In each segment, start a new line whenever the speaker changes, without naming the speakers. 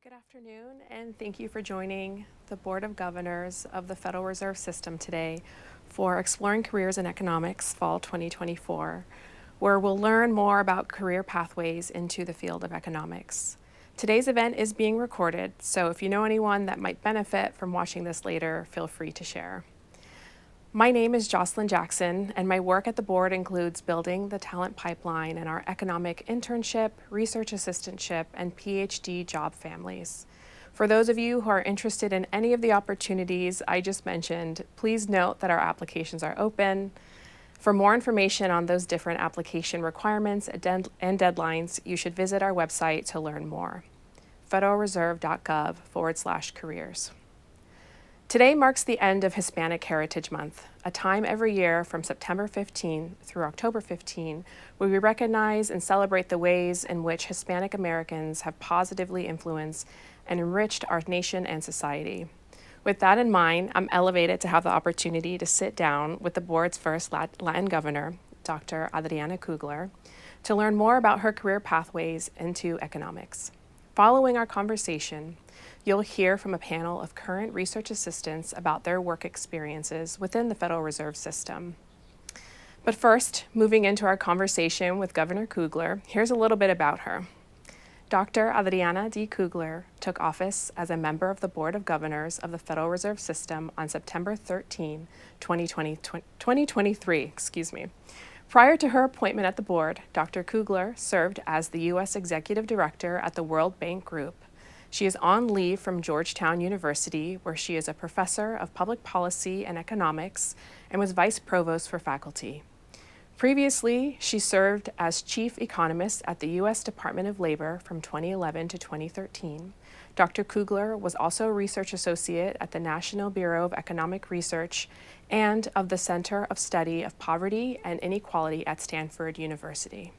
Good afternoon, and thank you for joining the Board of Governors of the Federal Reserve System today for Exploring Careers in Economics Fall 2024, where we'll learn more about career pathways into the field of economics. Today's event is being recorded, so if you know anyone that might benefit from watching this later, feel free to share. My name is Jocelyn Jackson, and my work at the board includes building the talent pipeline in our economic internship, research assistantship, and PhD job families. For those of you who are interested in any of the opportunities I just mentioned, please note that our applications are open. For more information on those different application requirements and deadlines, you should visit our website to learn more, federalreserve.gov/careers. Today marks the end of Hispanic Heritage Month, a time every year from September 15 through October 15 where we recognize and celebrate the ways in which Hispanic Americans have positively influenced and enriched our nation and society. With that in mind, I'm elevated to have the opportunity to sit down with the board's first Latin governor, Dr. Adriana Kugler, to learn more about her career pathways into economics. Following our conversation, you'll hear from a panel of current research assistants about their work experiences within the Federal Reserve System. But first, moving into our conversation with Governor Kugler, here's a little bit about her. Dr. Adriana D. Kugler took office as a member of the Board of Governors of the Federal Reserve System on September 13, 2023. Prior to her appointment at the board, Dr. Kugler served as the U.S. Executive Director at the World Bank Group. She is on leave from Georgetown University, where she is a professor of public policy and economics and was vice provost for faculty. Previously, she served as chief economist at the U.S. Department of Labor from 2011 to 2013. Dr. Kugler was also a research associate at the National Bureau of Economic Research and of the Center of Study of Poverty and Inequality at Stanford University.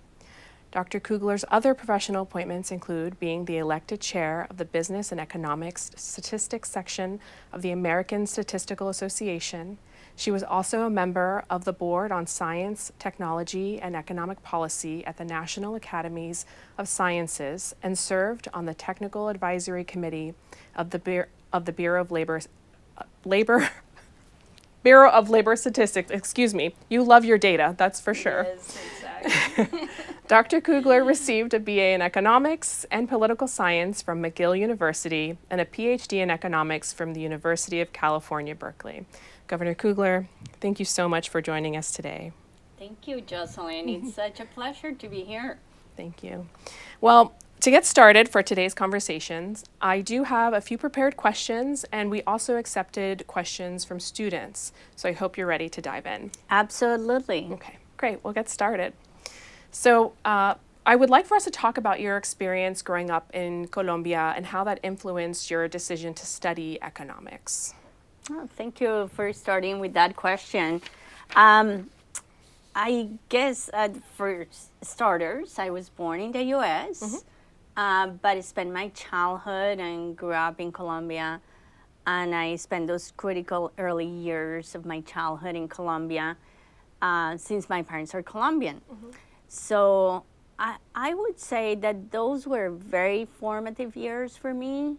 Dr. Kugler's other professional appointments include being the elected chair of the Business and Economics Statistics section of the American Statistical Association. She was also a member of the Board on Science, Technology, and Economic Policy at the National Academies of Sciences and served on the Technical Advisory Committee of the Bureau of Labor Statistics. Excuse me. You love your data, that's for sure.
Yes, exactly.
Dr. Kugler received a BA in Economics and Political Science from McGill University and a PhD in Economics from the University of California, Berkeley. Governor Kugler, thank you so much for joining us today.
Thank you, Jocelyn. It's such a pleasure to be here.
Thank you. Well, to get started for today's conversations, I do have a few prepared questions, and we also accepted questions from students. So I hope you're ready to dive in.
Absolutely.
Okay, great. We'll get started. So I would like for us to talk about your experience growing up in Colombia and how that influenced your decision to study economics.
Oh, thank you for starting with that question. I guess for starters, I was born in the U.S., but I spent my childhood and grew up in Colombia, and I spent those critical early years of my childhood in Colombia since my parents are Colombian. So I would say that those were very formative years for me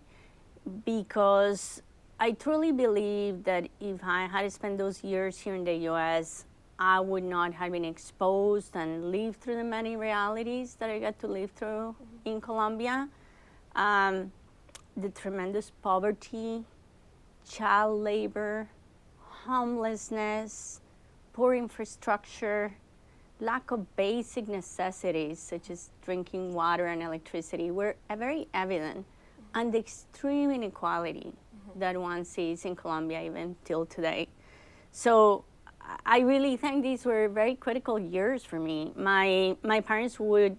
because I truly believe that if I had spent those years here in the U.S., I would not have been exposed and lived through the many realities that I got to live through in Colombia. The tremendous poverty, child labor, homelessness, poor infrastructure, lack of basic necessities such as drinking water and electricity were very evident, and the extreme inequality that one sees in Colombia even till today. So I really think these were very critical years for me. My parents would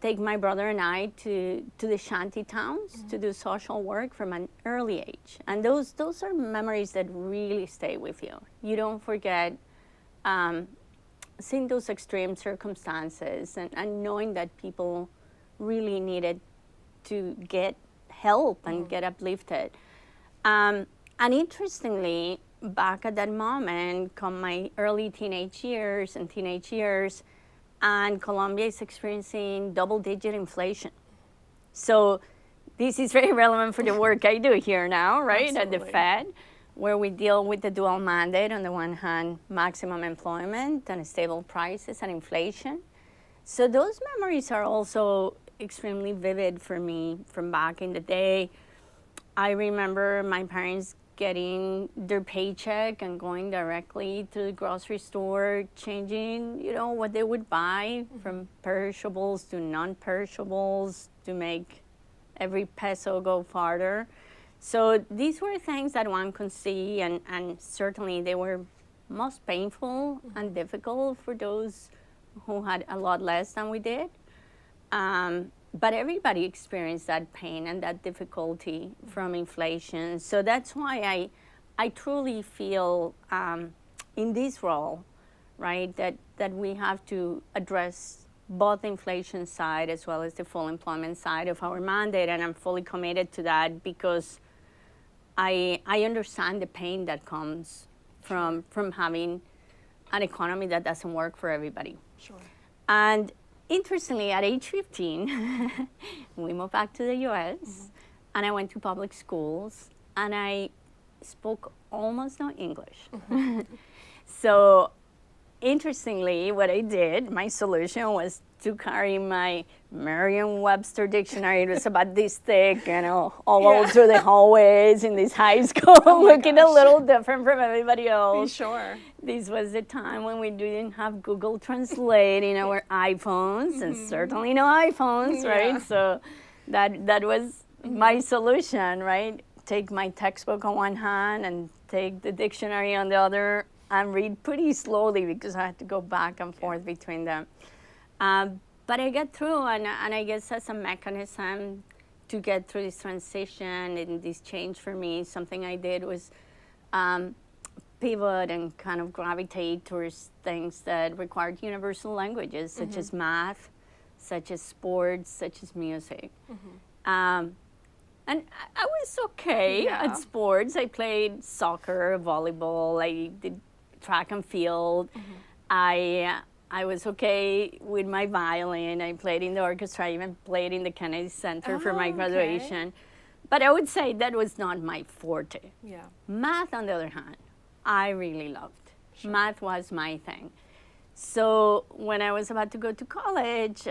take my brother and I to the shanty towns to do social work from an early age. And those are memories that really stay with you. You don't forget seeing those extreme circumstances and knowing that people really needed to get help and get uplifted. And interestingly, back at that moment, come my early teenage years, and Colombia is experiencing double-digit inflation. So this is very relevant for the work I do here now, right, at the
Absolutely.
Fed, where we deal with the dual mandate. On the one hand, maximum employment and stable prices and inflation. So those memories are also extremely vivid for me from back in the day. I remember my parents getting their paycheck and going directly to the grocery store, changing, what they would buy from perishables to non-perishables to make every peso go farther. So these were things that one could see, and certainly they were most painful and difficult for those who had a lot less than we did. But everybody experienced that pain and that difficulty from inflation. So that's why I truly feel in this role, right, that we have to address both the inflation side as well as the full employment side of our mandate. And I'm fully committed to that because I understand the pain that comes from having an economy that doesn't work for everybody.
Sure.
And interestingly, at age 15, we moved back to the US, and I went to public schools, and I spoke almost no English. So interestingly, what I did, my solution was to carry my Merriam-Webster dictionary. It was about this thick, all through the hallways in this high school, looking a little different from everybody else.
Sure.
This was the time when we didn't have Google Translate in our iPhones, and certainly no iPhones, right?
Yeah.
So that was my solution, right? Take my textbook on one hand and take the dictionary on the other, and read pretty slowly because I had to go back and forth between them. But I got through, and I guess as a mechanism to get through this transition and this change for me, something I did was pivot and kind of gravitate towards things that required universal languages, such as math, such as sports, such as music. And I was okay at sports. I played soccer, volleyball, I did track and field. I was okay with my violin. I played in the orchestra. I even played in the Kennedy Center for my graduation. But I would say that was not my forte.
Yeah.
Math, on the other hand, I really loved. Sure. Math was my thing. So when I was about to go to college,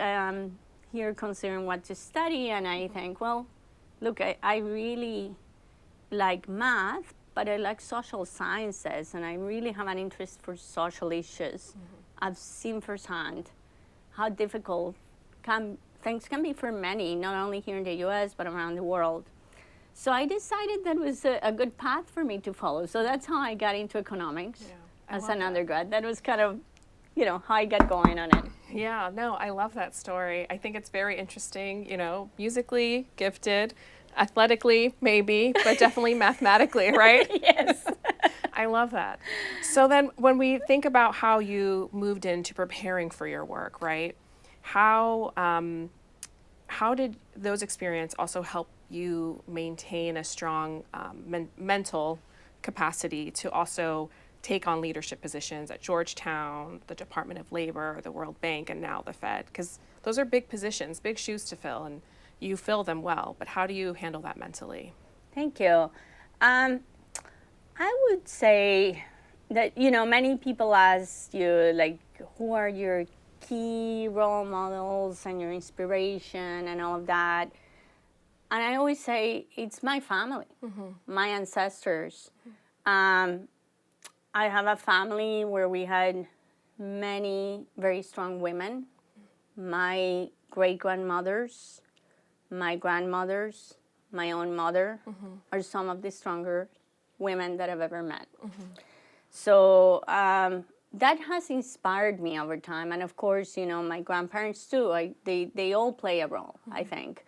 here considering what to study, and I think, well, look, I really like math, but I like social sciences, and I really have an interest for social issues. I've seen firsthand how difficult things can be for many, not only here in the US, but around the world. So I decided that was a good path for me to follow. So that's how I got into economics as an undergrad. That was kind of, how I got going on it.
Yeah, no, I love that story. I think it's very interesting, musically gifted, athletically maybe, but definitely mathematically, right?
Yes.
I love that. So then when we think about how you moved into preparing for your work, right? How did those experiences also help you maintain a strong mental capacity to also take on leadership positions at Georgetown, the Department of Labor, the World Bank, and now the Fed? Because those are big positions, big shoes to fill, and you fill them well. But how do you handle that mentally?
Thank you. I would say that, many people ask you, like, who are your key role models and your inspiration and all of that. And I always say it's my family, my ancestors. I have a family where we had many very strong women. My great-grandmothers, my grandmothers, my own mother are some of the stronger women that I've ever met. So that has inspired me over time. And of course, my grandparents too, they all play a role, I think.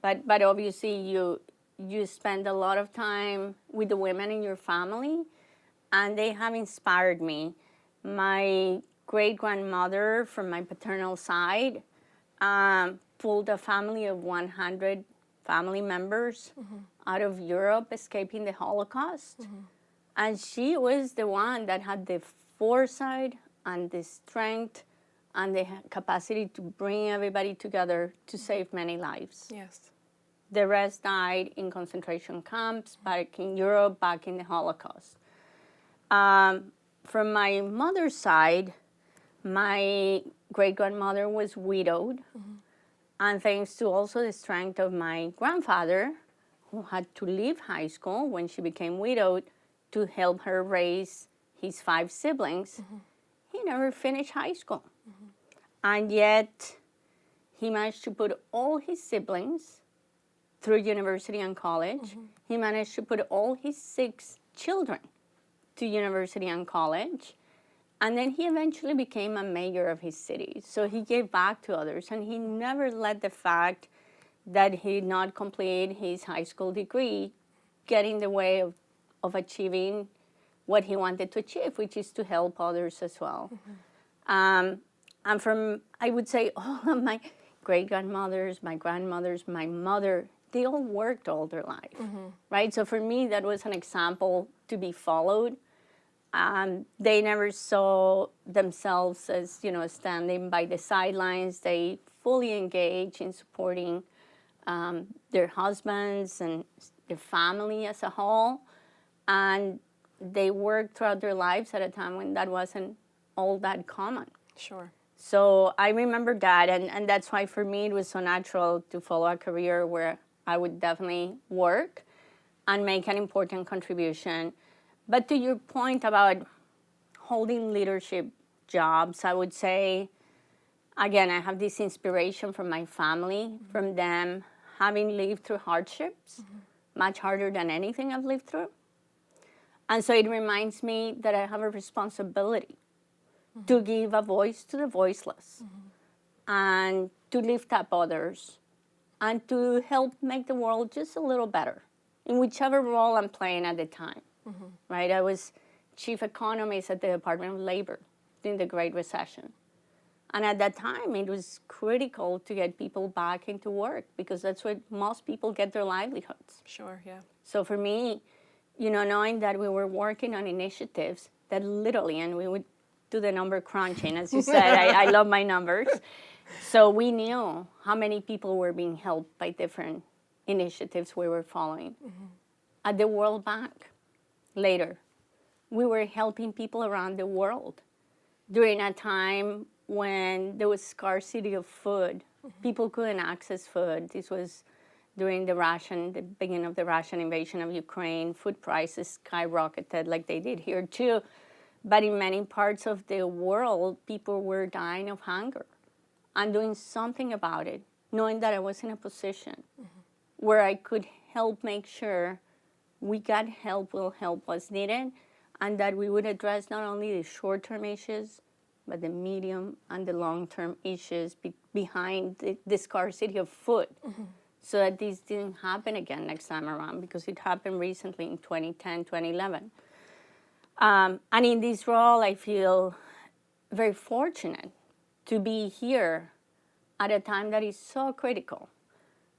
But obviously you spend a lot of time with the women in your family, and they have inspired me. My great-grandmother from my paternal side pulled a family of 100 family members out of Europe escaping the Holocaust. And she was the one that had the foresight and the strength and the capacity to bring everybody together to save many lives.
Yes.
The rest died in concentration camps back in Europe, back in the Holocaust. From my mother's side, my great-grandmother was widowed. And thanks to also the strength of my grandfather, who had to leave high school when she became widowed to help her raise his 5 siblings, he never finished high school. And yet, he managed to put all his siblings through university and college. He managed to put all his 6 children to university and college. And then he eventually became a mayor of his city. So he gave back to others, and he never let the fact that he did not complete his high school degree get in the way of achieving what he wanted to achieve, which is to help others as well. And from, I would say, all of my great-grandmothers, my grandmothers, my mother, they all worked all their life, right? So for me, that was an example to be followed. They never saw themselves as, standing by the sidelines. They fully engaged in supporting their husbands and their family as a whole. And they worked throughout their lives at a time when that wasn't all that common.
Sure.
So I remember that, and that's why for me it was so natural to follow a career where I would definitely work and make an important contribution. But to your point about holding leadership jobs, I would say, again, I have this inspiration from my family, from them having lived through hardships, much harder than anything I've lived through. And so it reminds me that I have a responsibility to give a voice to the voiceless and to lift up others and to help make the world just a little better in whichever role I'm playing at the time, right? I was chief economist at the Department of Labor during the Great Recession. And at that time, it was critical to get people back into work because that's where most people get their livelihoods.
Sure, yeah.
So for me, knowing that we were working on initiatives that literally, and we would do the number crunching, as you said, I love my numbers. So we knew how many people were being helped by different initiatives we were following. At the World Bank, later, we were helping people around the world during a time when there was scarcity of food. People couldn't access food. This was during the beginning of the Russian invasion of Ukraine. Food prices skyrocketed like they did here too. But in many parts of the world, people were dying of hunger. And doing something about it, knowing that I was in a position where I could help make sure we got help where help was needed, and that we would address not only the short-term issues, but the medium and the long-term issues behind the scarcity of food, so that this didn't happen again next time around, because it happened recently in 2010, 2011. And in this role, I feel very fortunate to be here at a time that is so critical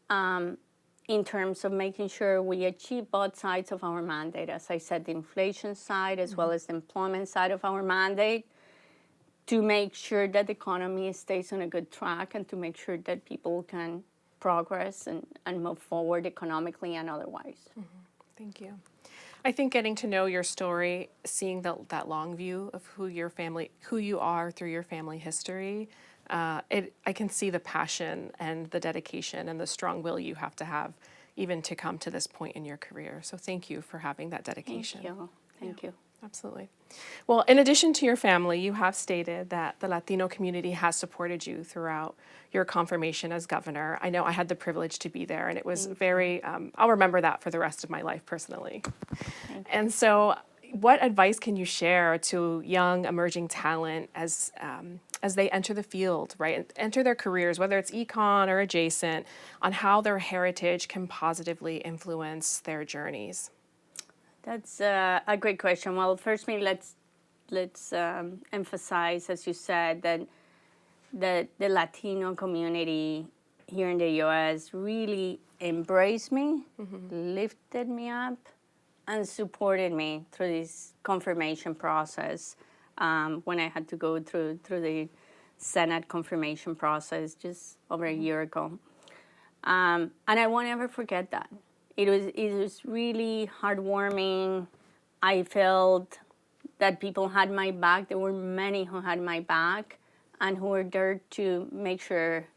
in terms of making sure we achieve both sides of our mandate. As I said, the inflation side as well as the employment side of our mandate, to make sure that the economy stays on a good track and to make sure that people can progress and move forward economically and otherwise.
Thank you. I think getting to know your story, seeing that long view of who you are through your family history, I can see the passion and the dedication and the strong will you have even to come to this point in your career. So thank you for having that dedication.
Thank you. Thank you.
Absolutely. Well, in addition to your family, you have stated that the Latino community has supported you throughout your confirmation as governor. I know I had the privilege to be there, and it was very, I'll remember that for the rest of my life personally. And so what advice can you share to young emerging talent as they enter the field, right, and enter their careers, whether it's econ or adjacent, on how their heritage can positively influence their journeys?
That's a great question. Well, firstly, let's emphasize, as you said, that the Latino community here in the U.S. really embraced me, lifted me up, and supported me through this confirmation process when I had to go through the Senate confirmation process just over a year ago. And I won't ever forget that. It was really heartwarming. I felt that people had my back. There were many who had my back and who were there to make sure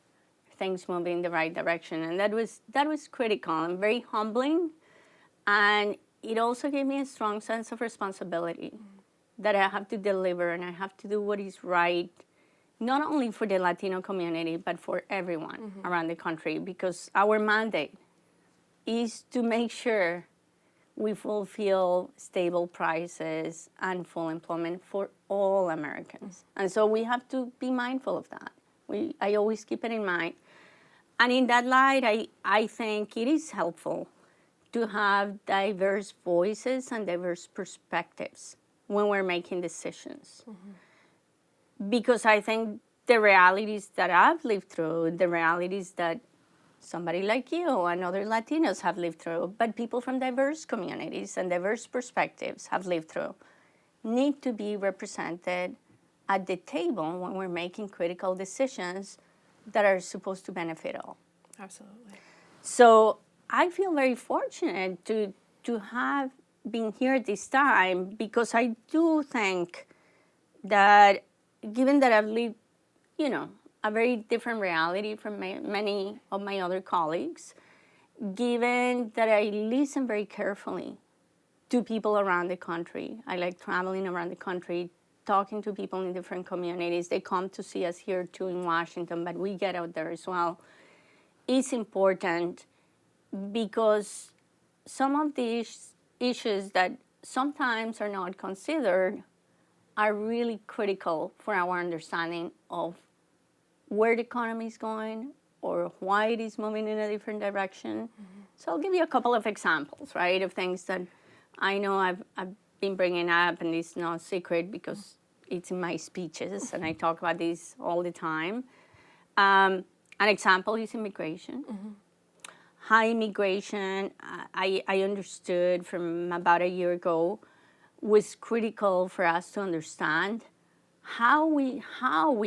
things moved in the right direction. And that was critical and very humbling. And it also gave me a strong sense of responsibility that I have to deliver and I have to do what is right, not only for the Latino community, but for everyone around the country, because our mandate is to make sure we fulfill stable prices and full employment for all Americans. And so we have to be mindful of that. I always keep it in mind. And in that light, I think it is helpful to have diverse voices and diverse perspectives when we're making decisions. Because I think the realities that I've lived through, the realities that somebody like you and other Latinos have lived through, but people from diverse communities and diverse perspectives have lived through, need to be represented at the table when we're making critical decisions that are supposed to benefit all.
Absolutely.
So I feel very fortunate to have been here this time, because I do think that given that I've lived, a very different reality from many of my other colleagues, given that I listen very carefully to people around the country. I like traveling around the country, talking to people in different communities. They come to see us here too in Washington, but we get out there as well. It's important because some of these issues that sometimes are not considered are really critical for our understanding of where the economy is going or why it is moving in a different direction. So I'll give you a couple of examples, right, of things that I know I've been bringing up, and it's no secret because it's in my speeches and I talk about this all the time. An example is immigration. High immigration, I understood from about a year ago, was critical for us to understand how we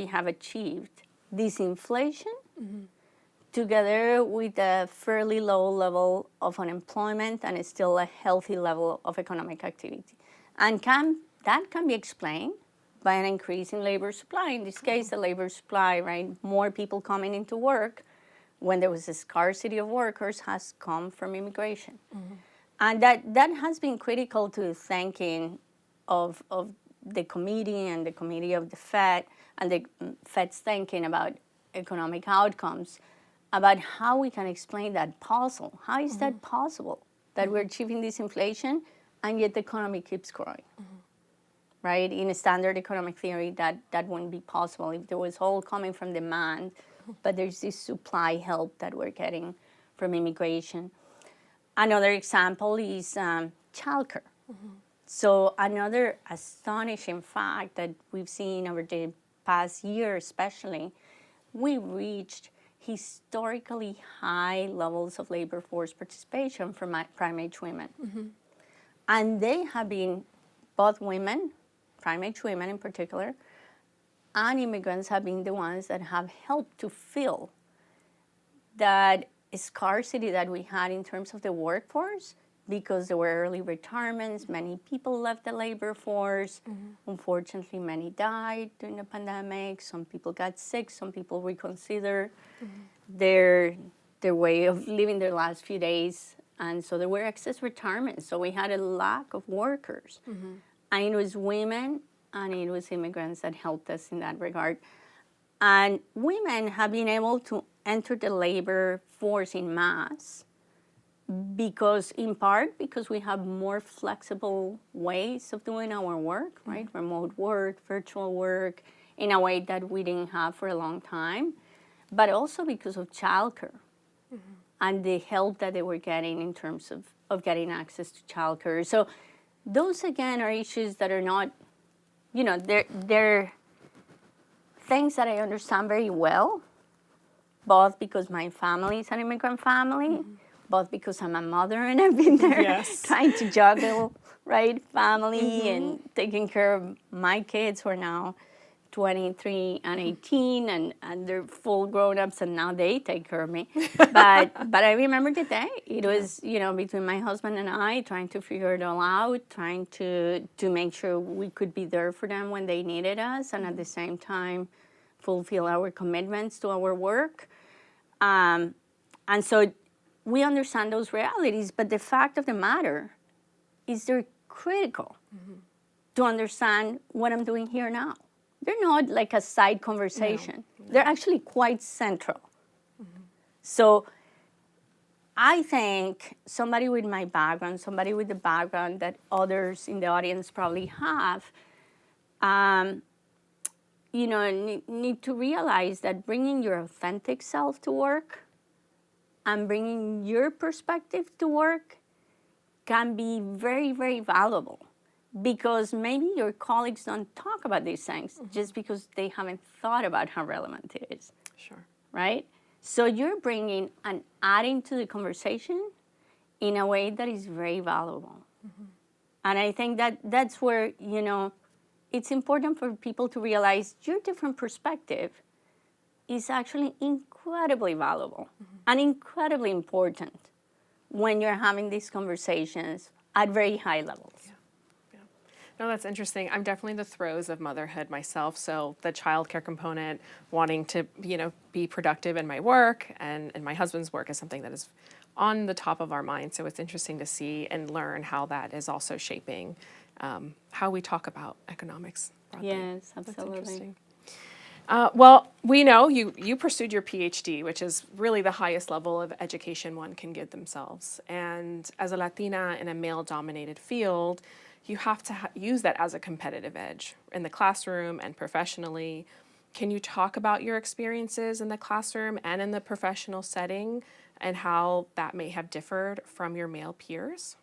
have achieved this inflation together with a fairly low level of unemployment and still a healthy level of economic activity. And that can be explained by an increase in labor supply. In this case, the labor supply, right? More people coming into work when there was a scarcity of workers has come from immigration. And that has been critical to thinking of the committee and the committee of the Fed and the Fed's thinking about economic outcomes, about how we can explain that puzzle. How is that possible that we're achieving this inflation and yet the economy keeps growing? Right? In a standard economic theory, that wouldn't be possible if there was all coming from demand, but there's this supply help that we're getting from immigration. Another example is childcare. So another astonishing fact that we've seen over the past year especially, we reached historically high levels of labor force participation from prime-age women. And they have been, both women, prime-age women in particular, and immigrants have been the ones that have helped to fill that scarcity that we had in terms of the workforce, because there were early retirements, many people left the labor force. Unfortunately, many died during the pandemic. Some people got sick. Some people reconsidered their way of living their last few days. And so there were excess retirements. So we had a lack of workers. And it was women and it was immigrants that helped us in that regard. And women have been able to enter the labor force in mass because we have more flexible ways of doing our work, right? Remote work, virtual work, in a way that we didn't have for a long time, but also because of childcare and the help that they were getting in terms of getting access to childcare. So those, again, are issues that are not, they're things that I understand very well, both because my family is an immigrant family, both because I'm a mother and I've been there trying to juggle, right, family and taking care of my kids who are now 23 and 18, and they're full grown-ups, and now they take care of me. But I remember the day. It was, between my husband and I, trying to figure it all out, trying to make sure we could be there for them when they needed us, and at the same time fulfill our commitments to our work. And so we understand those realities, but the fact of the matter is they're critical to understand what I'm doing here now. They're not like a side conversation. No. They're actually quite central. So I think somebody with my background, somebody with the background that others in the audience probably have, need to realize that bringing your authentic self to work and bringing your perspective to work can be very, very valuable, because maybe your colleagues don't talk about these things just because they haven't thought about how relevant it is.
Sure.
Right? So you're bringing and adding to the conversation in a way that is very valuable. And I think that's where, it's important for people to realize your different perspective is actually incredibly valuable and incredibly important when you're having these conversations at very high levels.
Yeah. No, that's interesting. I'm definitely in the throes of motherhood myself, so the childcare component, wanting to, be productive in my work and my husband's work is something that is on the top of our mind. So it's interesting to see and learn how that is also shaping how we talk about economics broadly.
Yes, absolutely.
That's interesting. Well, we know you pursued your PhD, which is really the highest level of education one can give themselves. And as a Latina in a male-dominated field, you have to use that as a competitive edge in the classroom and professionally. Can you talk about your experiences in the classroom and in the professional setting and how that may have differed from your male peers?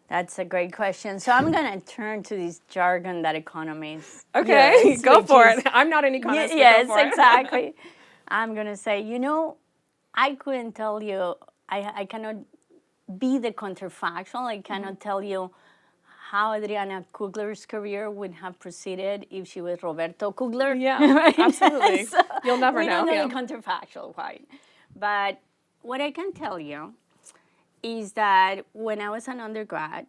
That's a great question. So I'm going to turn to this jargon that economists
use, go for it. I'm not an economist.
Yes, exactly. I'm going to say, I couldn't tell you, I cannot be the counterfactual. I cannot tell you how Adriana Kugler's career would have proceeded if she was Roberto Kugler.
Yeah, right? Absolutely. So you'll never know.
We don't know the counterfactual, right? But what I can tell you is that when I was an undergrad,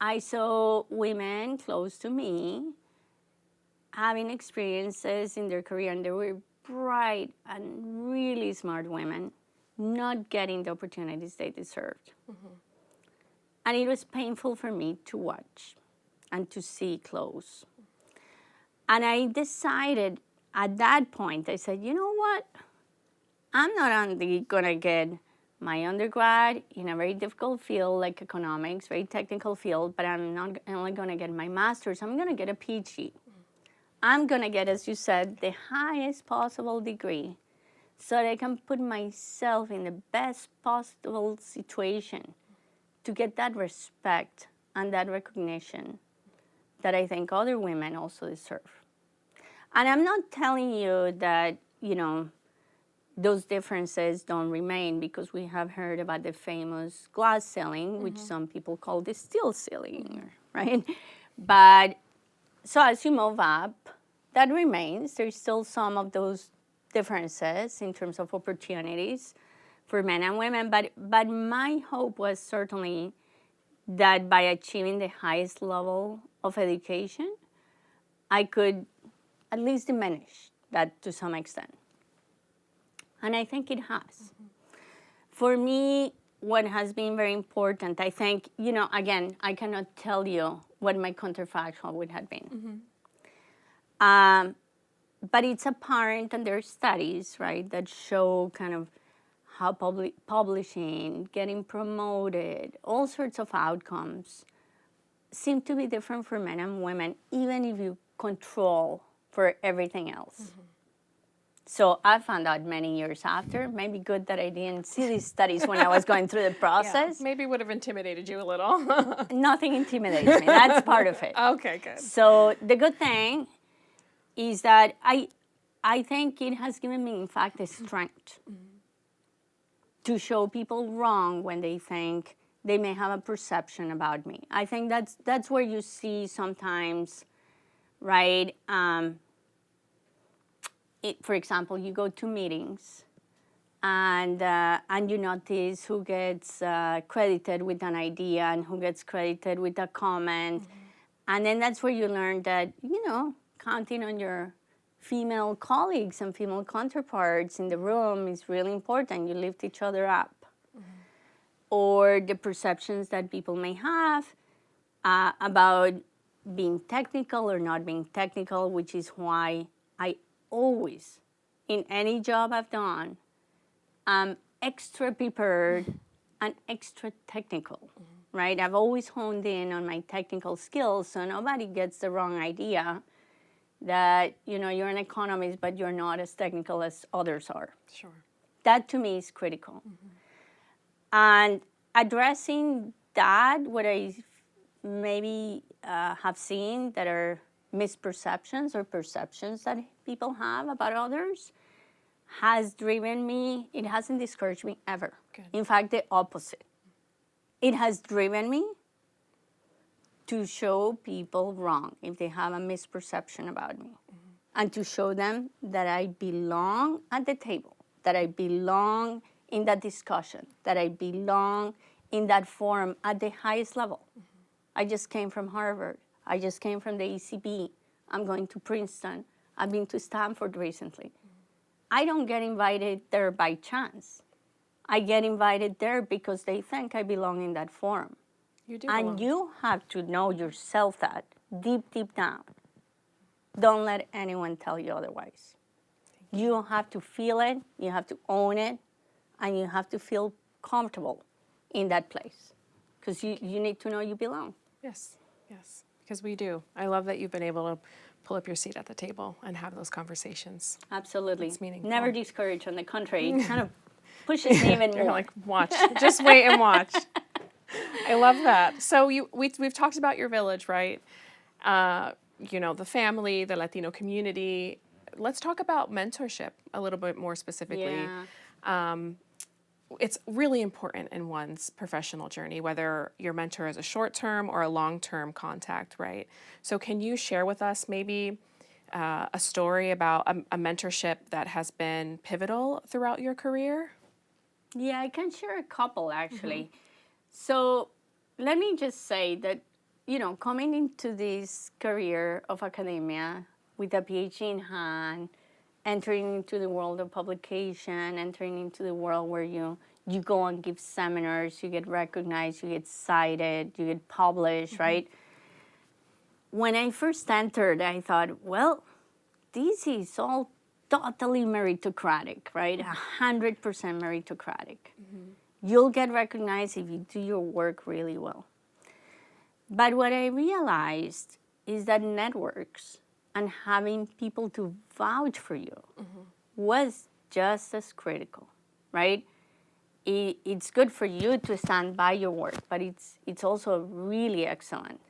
I saw women close to me having experiences in their career, and they were bright and really smart women, not getting the opportunities they deserved. And it was painful for me to watch and to see close. And I decided at that point, I said, you know what? I'm not only going to get my undergrad in a very difficult field like economics, very technical field, but I'm not only going to get my master's, I'm going to get a PhD. I'm going to get, as you said, the highest possible degree so that I can put myself in the best possible situation to get that respect and that recognition that I think other women also deserve. And I'm not telling you that, those differences don't remain, because we have heard about the famous glass ceiling, which some people call the steel ceiling, right? But so as you move up, that remains. There's still some of those differences in terms of opportunities for men and women. But my hope was certainly that by achieving the highest level of education, I could at least diminish that to some extent. And I think it has. For me, what has been very important, I think, again, I cannot tell you what my counterfactual would have been. But it's apparent, and there are studies, right, that show kind of how publishing, getting promoted, all sorts of outcomes seem to be different for men and women, even if you control for everything else. So I found out many years after. Maybe good that I didn't see these studies when I was going through the process.
Yeah, maybe would have intimidated you a little.
Nothing intimidates me. That's part of it.
Okay, good.
So the good thing is that I think it has given me, in fact, the strength to show people wrong when they think they may have a perception about me. I think that's where you see sometimes right? For example, you go to meetings and you notice who gets credited with an idea and who gets credited with a comment. And then that's where you learn that, counting on your female colleagues and female counterparts in the room is really important. You lift each other up. Or the perceptions that people may have about being technical or not being technical, which is why I always, in any job I've done, I'm extra prepared and extra technical, right? I've always honed in on my technical skills so nobody gets the wrong idea that, you're an economist, but you're not as technical as others are.
Sure.
That to me is critical. And addressing that, what I maybe have seen that are misperceptions or perceptions that people have about others, has driven me, it hasn't discouraged me ever.
Good.
In fact, the opposite. It has driven me to show people wrong if they have a misperception about me. And to show them that I belong at the table, that I belong in that discussion, that I belong in that forum at the highest level. I just came from Harvard. I just came from the ECB. I'm going to Princeton. I've been to Stanford recently. I don't get invited there by chance. I get invited there because they think I belong in that forum.
You do
And
belong.
you have to know yourself that deep, deep down. Don't let anyone tell you otherwise. You have to feel it, you have to own it, and you have to feel comfortable in that place. Because you need to know you belong.
Yes, yes, because we do. I love that you've been able to pull up your seat at the table and have those conversations.
Absolutely.
It's meaningful.
Never discouraged, on the contrary. It kind of pushes me even
You're
more.
like, watch, just wait and watch. I love that. So we've talked about your village, right? The family, the Latino community. Let's talk about mentorship a little bit more specifically.
Yeah.
It's really important in one's professional journey, whether your mentor is a short-term or a long-term contact, right? So can you share with us maybe a story about a mentorship that has been pivotal throughout your career?
Yeah, I can share a couple, actually. So let me just say that, coming into this career of academia with a PhD in hand, entering into the world of publication, entering into the world where you go and give seminars, you get recognized, you get cited, you get published, right? When I first entered, I thought, well, this is all totally meritocratic, right? 100% meritocratic. You'll get recognized if you do your work really well. But what I realized is that networks and having people to vouch for you was just as critical, right? It's good for you to stand by your work, but it's also really excellent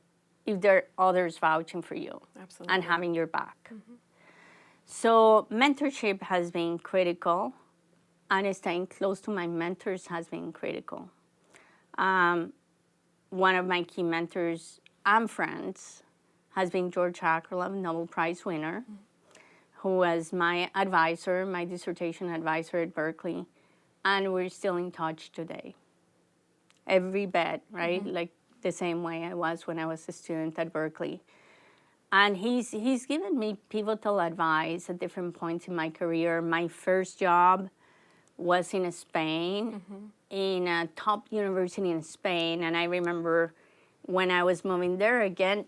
if there are others vouching for you.
Absolutely.
And having your back. So mentorship has been critical, and staying close to my mentors has been critical. One of my key mentors and friends has been George Akerlof, Nobel Prize winner, who was my advisor, my dissertation advisor at Berkeley, and we're still in touch today. Every bit, right? Like the same way I was when I was a student at Berkeley. And he's given me pivotal advice at different points in my career. My first job was in Spain, in a top university in Spain. And I remember when I was moving there again,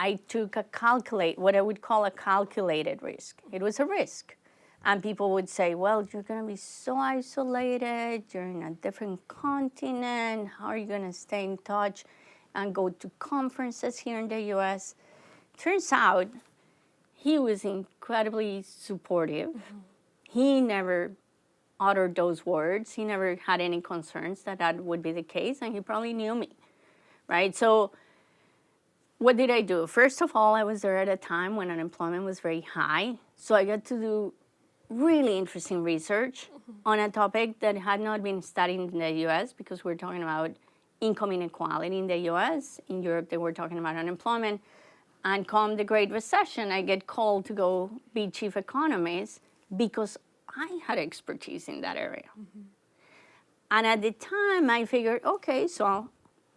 I took what I would call a calculated risk. It was a risk. And people would say, well, you're going to be so isolated. You're in a different continent. How are you going to stay in touch and go to conferences here in the U.S.? Turns out he was incredibly supportive. He never uttered those words. He never had any concerns that would be the case, and he probably knew me, right? So what did I do? First of all, I was there at a time when unemployment was very high, so I got to do really interesting research on a topic that had not been studied in the U.S. because we're talking about income inequality in the U.S. In Europe, they were talking about unemployment. And come the Great Recession, I get called to go be chief economist because I had expertise in that area. And at the time, I figured, okay, so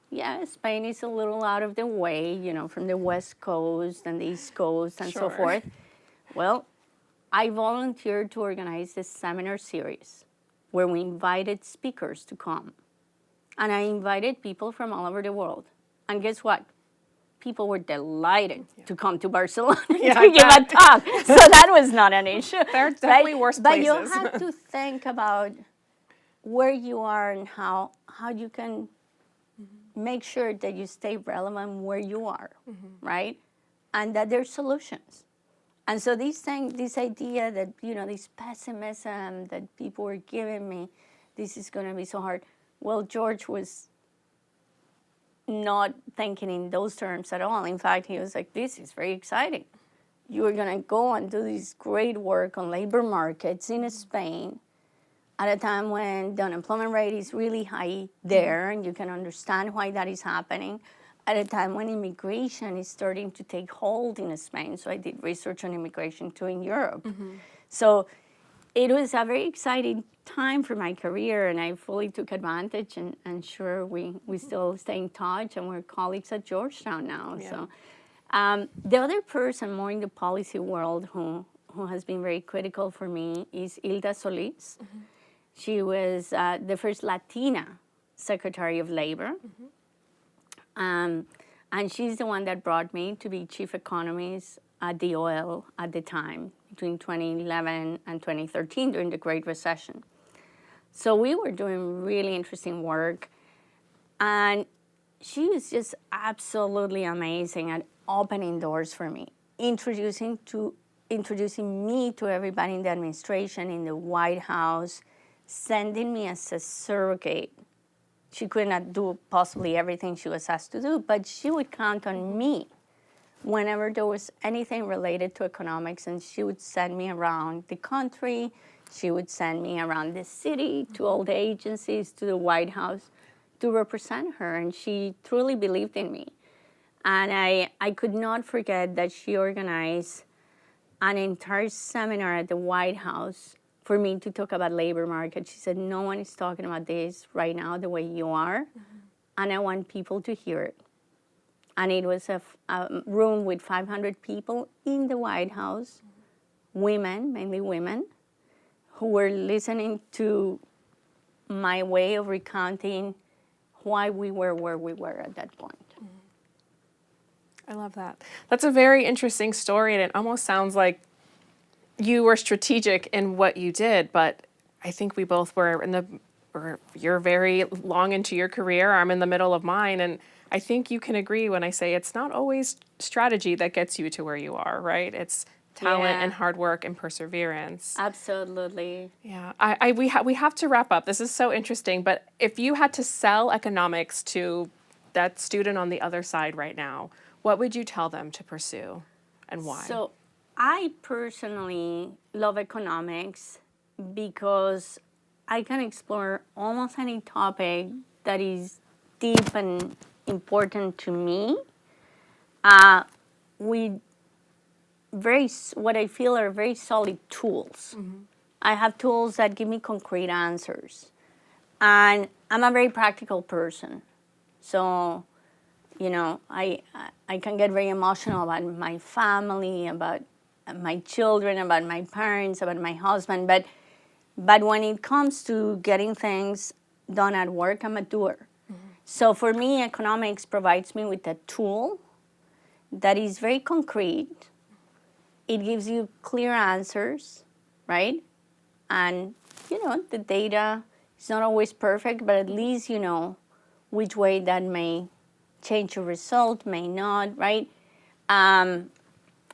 yeah, Spain is a little out of the way, from the West Coast and the East Coast and so
Sure.
forth. Well, I volunteered to organize this seminar series where we invited speakers to come. And I invited people from all over the world. And guess what? People were delighted to come to Barcelona to give a talk. So that was not an issue.
There are definitely worse places.
But you have to think about where you are and how you can make sure that you stay relevant where you are, right? And that there's solutions. And so this idea that, this pessimism that people were giving me, this is going to be so hard. Well, George was not thinking in those terms at all. In fact, he was like, this is very exciting. You are going to go and do this great work on labor markets in Spain at a time when the unemployment rate is really high there, and you can understand why that is happening, at a time when immigration is starting to take hold in Spain. So I did research on immigration too in Europe. So it was a very exciting time for my career, and I fully took advantage, and sure, we still stay in touch, and we're colleagues at Georgetown now.
Yeah.
So the other person more in the policy world who has been very critical for me is Hilda Solis. She was the first Latina Secretary of Labor. And she's the one that brought me to be chief economist at the OL at the time, between 2011 and 2013 during the Great Recession. So we were doing really interesting work. And she was just absolutely amazing at opening doors for me, introducing me to everybody in the administration, in the White House, sending me as a surrogate. She could not do possibly everything she was asked to do, but she would count on me whenever there was anything related to economics, and she would send me around the country. She would send me around the city, to all the agencies, to the White House, to represent her, and she truly believed in me. And I could not forget that she organized an entire seminar at the White House for me to talk about labor market. She said, no one is talking about this right now the way you are, and I want people to hear it. And it was a room with 500 people in the White House, women, mainly women, who were listening to my way of recounting why we were where we were at that point.
I love that. That's a very interesting story, and it almost sounds like you were strategic in what you did, but I think we both were you're very long into your career, I'm in the middle of mine, and I think you can agree when I say it's not always strategy that gets you to where you are, right? It's talent and hard work and perseverance.
Absolutely.
Yeah, we have to wrap up. This is so interesting, but if you had to sell economics to that student on the other side right now, what would you tell them to pursue and why?
So I personally love economics because I can explore almost any topic that is deep and important to me with what I feel are very solid tools. I have tools that give me concrete answers. And I'm a very practical person. So, I can get very emotional about my family, about my children, about my parents, about my husband. But when it comes to getting things done at work, I'm a doer. So for me, economics provides me with a tool that is very concrete. It gives you clear answers, right? And, the data is not always perfect, but at least you know which way that may change your result, may not, right?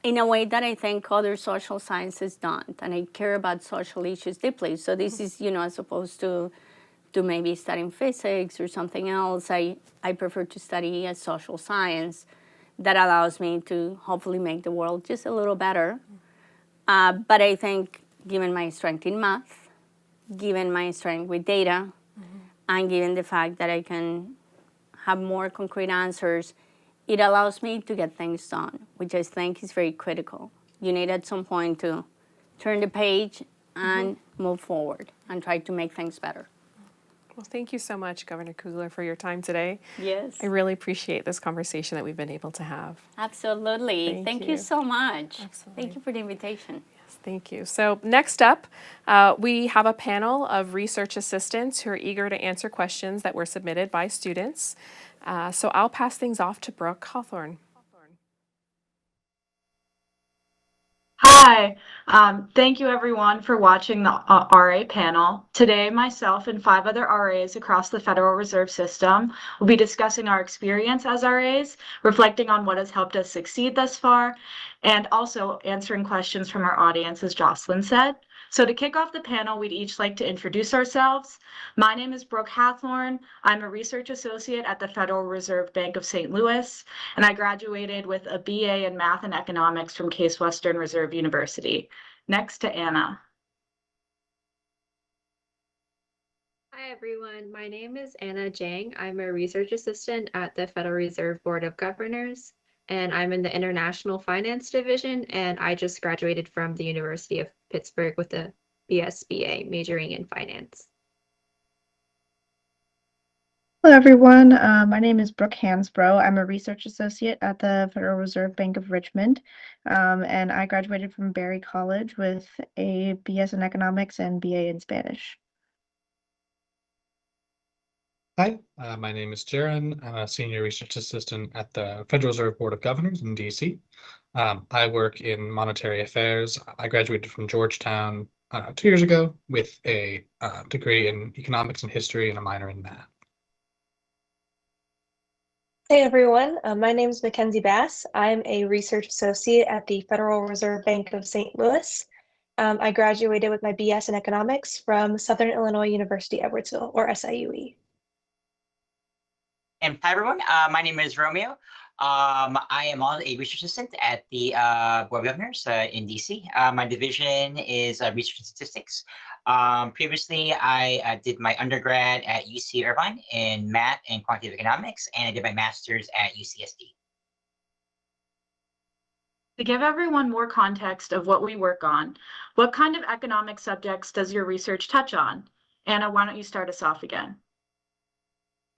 In a way that I think other social sciences don't. And I care about social issues deeply. So this is, as opposed to maybe studying physics or something else, I prefer to study a social science that allows me to hopefully make the world just a little better. But I think given my strength in math, given my strength with data, and given the fact that I can have more concrete answers, it allows me to get things done, which I think is very critical. You need at some point to turn the page and move forward and try to make things better.
Well, thank you so much, Governor Kugler, for your time today.
Yes.
I really appreciate this conversation that we've been able to have.
Absolutely. Thank you so much.
Absolutely.
Thank you for the invitation.
Yes, thank you. So next up, we have a panel of research assistants who are eager to answer questions that were submitted by students. So I'll pass things off to Brooke Hawthorne.
Hi, thank you everyone for watching the RA panel. Today, myself and 5 other RAs across the Federal Reserve System will be discussing our experience as RAs, reflecting on what has helped us succeed thus far, and also answering questions from our audience, as Jocelyn said. So to kick off the panel, we'd each like to introduce ourselves. My name is Brooke Hathorn. I'm a research associate at the Federal Reserve Bank of St. Louis, and I graduated with a BA in Math and Economics from Case Western Reserve University. Next to Anna.
Hi, everyone. My name is Anna Jang. I'm a research assistant at the Federal Reserve Board of Governors, and I'm in the International Finance Division, and I just graduated from the University of Pittsburgh with a BSBA, majoring in finance.
Hello, everyone. My name is Brooke Hansbrough. I'm a research associate at the Federal Reserve Bank of Richmond, and I graduated from Berry College with a BS in economics and BA in Spanish.
Hi, my name is Jaron. I'm a senior research assistant at the Federal Reserve Board of Governors in DC. I work in monetary affairs. I graduated from Georgetown 2 years ago with a degree in economics and history and a minor in math.
Hey everyone, my name is Mackenzie Bass. I'm a research associate at the Federal Reserve Bank of St. Louis. I graduated with my BS in economics from Southern Illinois University, Edwardsville, or SIUE.
And hi everyone, my name is Romeo. I am a research assistant at the Board of Governors in DC. My division is research and statistics. Previously, I did my undergrad at UC Irvine in math and quantitative economics, and I did my master's at UCSD.
To give everyone more context of what we work on, what kind of economic subjects does your research touch on? Anna, why don't you start us off again?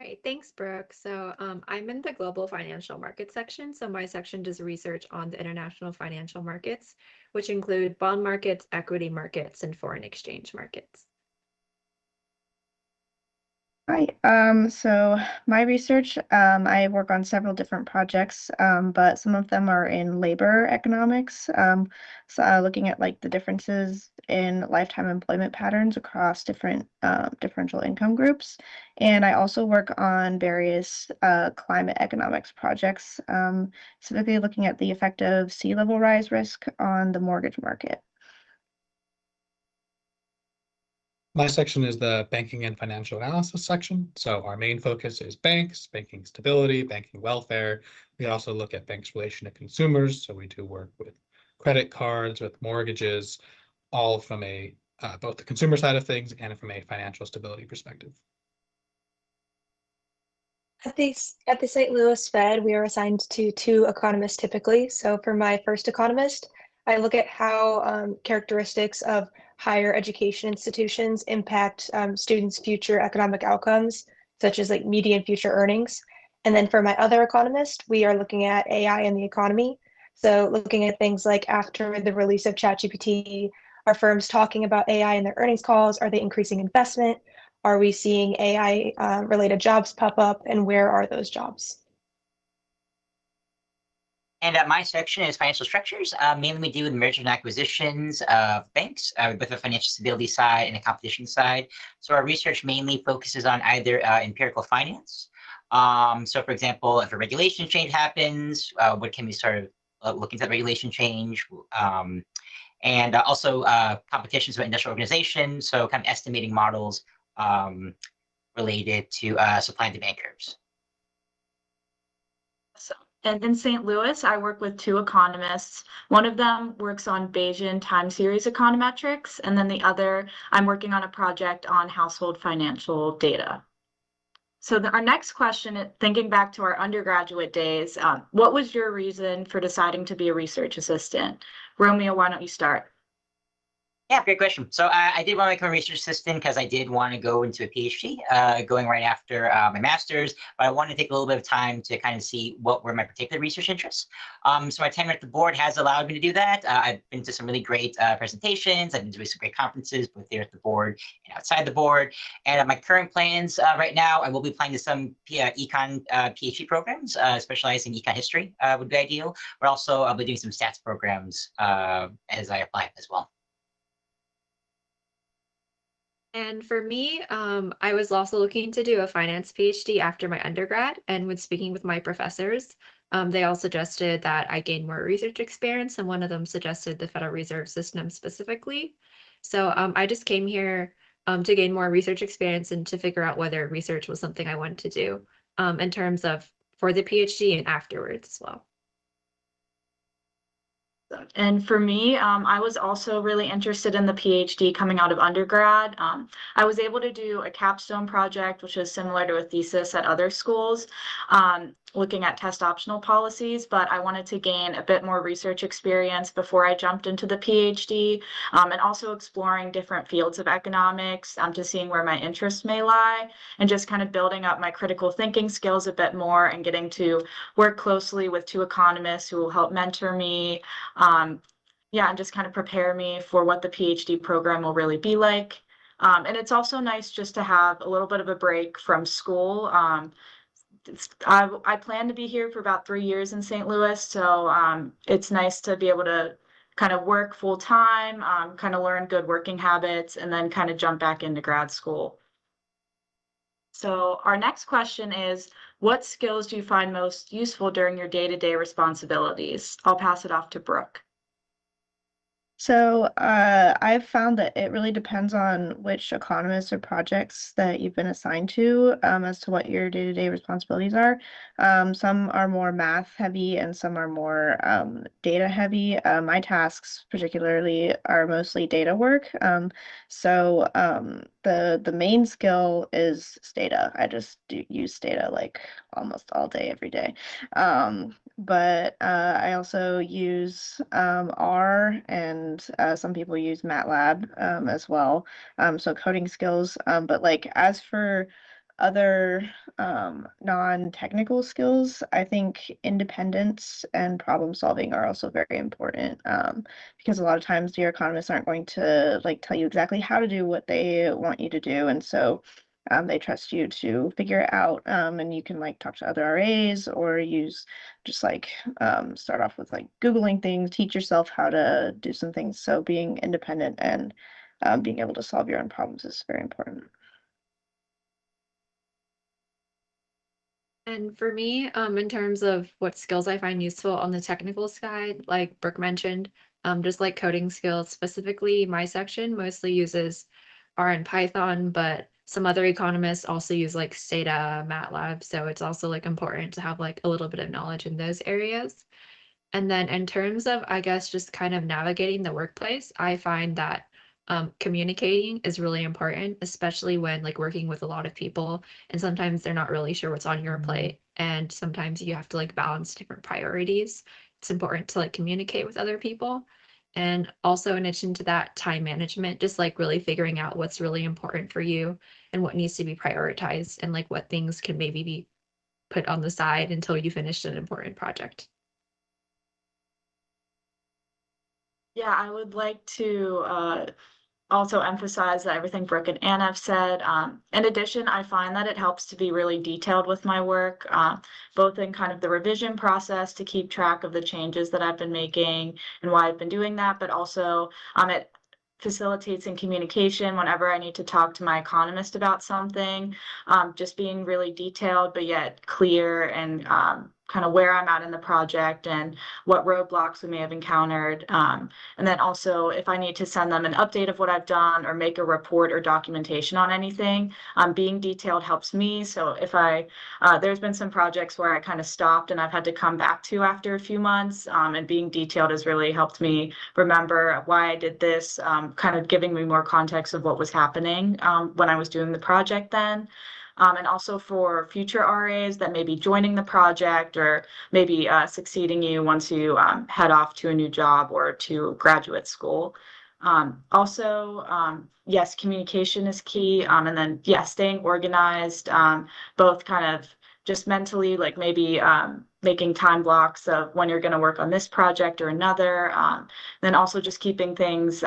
All right, thanks, Brooke. So I'm in the global financial market section. So my section does research on the international financial markets, which include bond markets, equity markets, and foreign exchange markets.
Hi, so my research, I work on several different projects, but some of them are in labor economics, looking at like the differences in lifetime employment patterns across different differential income groups. And I also work on various climate economics projects, specifically looking at the effect of sea level rise risk on the mortgage market.
My section is the banking and financial analysis section. So our main focus is banks, banking stability, banking welfare. We also look at banks' relation to consumers. So we do work with credit cards, with mortgages, all from a both the consumer side of things and from a financial stability perspective.
At the St. Louis Fed, we are assigned to 2 economists typically. So for my first economist, I look at how characteristics of higher education institutions impact students' future economic outcomes, such as like median future earnings. And then for my other economist, we are looking at AI in the economy. So looking at things like after the release of ChatGPT, are firms talking about AI in their earnings calls? Are they increasing investment? Are we seeing AI related jobs pop up, and where are those jobs?
And my section is financial structures. Mainly we do with mergers and acquisitions of banks, both the financial stability side and the competition side. So our research mainly focuses on either empirical finance. So for example, if a regulation change happens, what can we sort of look into that regulation change? And also competitions with industrial organizations, so kind of estimating models related to supply and demand curves.
And in St. Louis, I work with 2 economists. One of them works on Bayesian time series econometrics, and then the other, I'm working on a project on household financial data. So our next question, thinking back to our undergraduate days, what was your reason for deciding to be a research assistant? Romeo, why don't you start?
Yeah, great question. So I did want to become a research assistant because I did want to go into a PhD, going right after my master's, but I wanted to take a little bit of time to kind of see what were my particular research interests. So my tenure at the board has allowed me to do that. I've been to some really great presentations. I've been to some great conferences, both here at the board and outside the board. And my current plans right now, I will be applying to some econ PhD programs, specializing in econ history would be ideal, but also I'll be doing some stats programs as I apply as well.
And for me, I was also looking to do a finance PhD after my undergrad, and when speaking with my professors, they all suggested that I gain more research experience, and one of them suggested the Federal Reserve System specifically. So I just came here to gain more research experience and to figure out whether research was something I wanted to do in terms of for the PhD and afterwards as well.
And for me, I was also really interested in the PhD coming out of undergrad. I was able to do a capstone project, which is similar to a thesis at other schools, looking at test optional policies, but I wanted to gain a bit more research experience before I jumped into the PhD, and also exploring different fields of economics, to seeing where my interests may lie, and just kind of building up my critical thinking skills a bit more and getting to work closely with two economists who will help mentor me. Yeah, and just kind of prepare me for what the PhD program will really be like. And it's also nice just to have a little bit of a break from school. I plan to be here for about 3 years in St. Louis, so it's nice to be able to kind of work full time, kind of learn good working habits, and then kind of jump back into grad school. So our next question is, what skills do you find most useful during your day-to-day responsibilities? I'll pass it off to Brooke.
So I've found that it really depends on which economists or projects that you've been assigned to, as to what your day-to-day responsibilities are. Some are more math heavy and some are more data heavy. My tasks particularly are mostly data work. So the main skill is Stata. I just use Stata like almost all day, every day. But I also use R, and some people use MATLAB as well. So coding skills. But like as for other non-technical skills, I think independence and problem solving are also very important, because a lot of times your economists aren't going to like tell you exactly how to do what they want you to do, and so they trust you to figure it out, and you can like talk to other RAs or use just like start off with like Googling things, teach yourself how to do some things. So being independent and being able to solve your own problems is very important.
And for me, in terms of what skills I find useful on the technical side, like Brooke mentioned, just like coding skills, specifically my section mostly uses R and Python, but some other economists also use like Stata, MATLAB. So it's also like important to have like a little bit of knowledge in those areas. And then in terms of, I guess, just kind of navigating the workplace, I find that communicating is really important, especially when like working with a lot of people. And sometimes they're not really sure what's on your plate. And sometimes you have to like balance different priorities. It's important to like communicate with other people. And also in addition to that, time management, just like really figuring out what's really important for you and what needs to be prioritized and like what things can maybe be put on the side until you finish an important project.
Yeah, I would like to also emphasize that everything Brooke and Anna have said. In addition, I find that it helps to be really detailed with my work, both in kind of the revision process to keep track of the changes that I've been making and why I've been doing that, but also it facilitates in communication whenever I need to talk to my economist about something, just being really detailed, but yet clear, and kind of where I'm at in the project and what roadblocks we may have encountered. And then also if I need to send them an update of what I've done or make a report or documentation on anything, being detailed helps me. So if there's been some projects where I kind of stopped and I've had to come back to after a few months, and being detailed has really helped me remember why I did this, kind of giving me more context of what was happening when I was doing the project then. and also for future RAs that may be joining the project or maybe succeeding you once you head off to a new job or to graduate school. Yes, communication is key. And then, yes, staying organized, both kind of just mentally, like maybe making time blocks of when you're going to work on this project or another. Then also just keeping things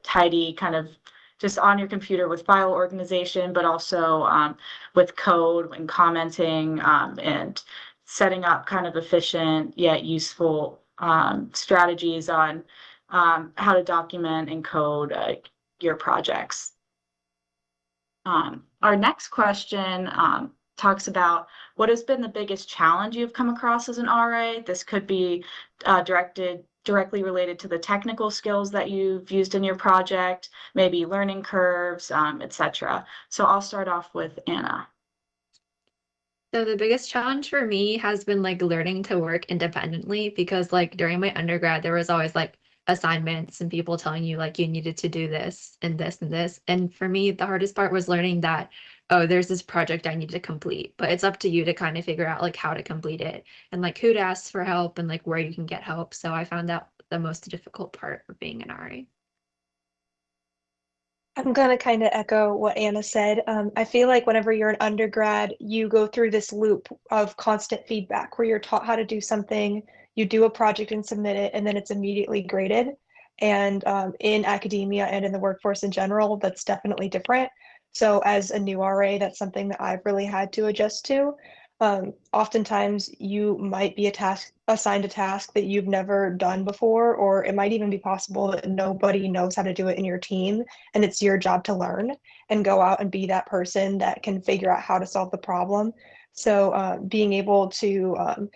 tidy, kind of just on your computer with file organization, but also with code and commenting and setting up kind of efficient yet useful strategies on how to document and code your projects. Our next question talks about what has been the biggest challenge you've come across as an RA. This could be directly related to the technical skills that you've used in your project, maybe learning curves, etc. So I'll start off with Anna.
So the biggest challenge for me has been like learning to work independently because like during my undergrad, there was always like assignments and people telling you like you needed to do this and this and this. And for me, the hardest part was learning that, oh, there's this project I need to complete, but it's up to you to kind of figure out like how to complete it and like who to ask for help and like where you can get help. So I found that the most difficult part of being an RA.
I'm gonna kind of echo what Anna said. I feel like whenever you're an undergrad, you go through this loop of constant feedback where you're taught how to do something, you do a project and submit it, and then it's immediately graded. And in academia and in the workforce in general, that's definitely different. So as a new RA, that's something that I've really had to adjust to. Oftentimes you might be assigned a task that you've never done before, or it might even be possible that nobody knows how to do it in your team, and it's your job to learn and go out and be that person that can figure out how to solve the problem. So being able to